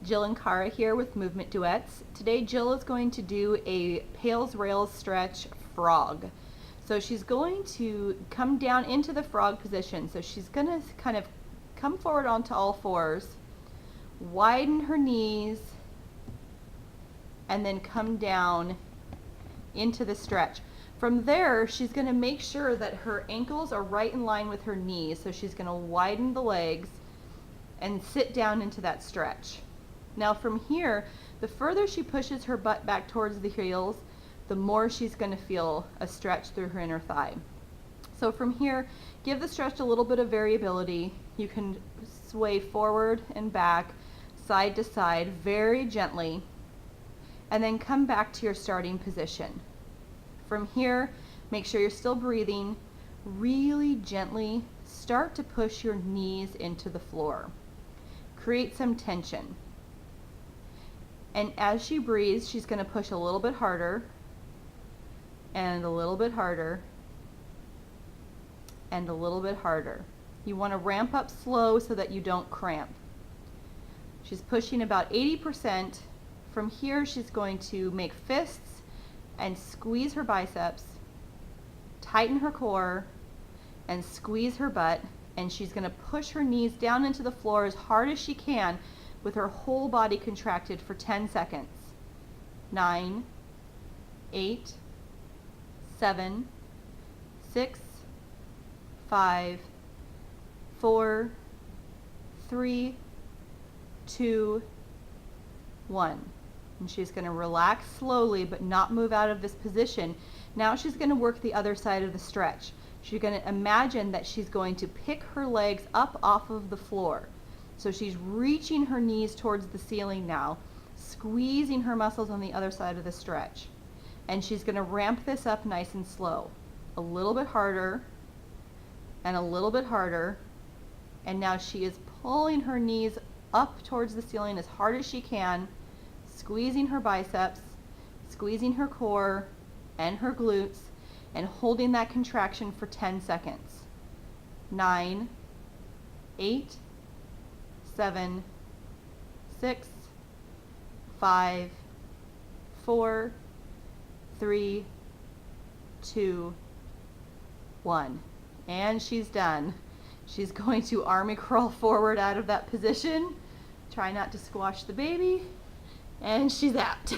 Jill and Cara here with Movement Duets. Today Jill is going to do a PAILS rails stretch frog. So she's going to come down into the frog position. So she's going to kind of come forward onto all fours, widen her knees, and then come down into the stretch. From there, she's going to make sure that her ankles are right in line with her knees. So she's going to widen the legs and sit down into that stretch. Now from here, the further she pushes her butt back towards the heels, the more she's going to feel a stretch through her inner thigh. So from here, give the stretch a little bit of variability. You can sway forward and back, side to side, very gently, and then come back to your starting position. From here, make sure you're still breathing. Really gently start to push your knees into the floor. Create some tension. And as she breathes, she's going to push a little bit harder, and a little bit harder, and a little bit harder. You want to ramp up slow so that you don't cramp. She's pushing about 80%. From here, she's going to make fists and squeeze her biceps, tighten her core, and squeeze her butt. And she's going to push her knees down into the floor as hard as she can with her whole body contracted for 10 seconds. 9, 8, 7, 6, 5, 4, 3, 2, 1. And she's going to relax slowly but not move out of this position. Now she's going to work the other side of the stretch. She's going to imagine that she's going to pick her legs up off of the floor. So she's reaching her knees towards the ceiling now, squeezing her muscles on the other side of the stretch. And she's going to ramp this up nice and slow. A little bit harder, and a little bit harder. And now she is pulling her knees up towards the ceiling as hard as she can, squeezing her biceps, squeezing her core and her glutes, and holding that contraction for 10 seconds. 9, 8, 7, 6, 5, 4, 3, 2, 1. And she's done. She's going to army crawl forward out of that position. Try not to squash the baby. And she's out.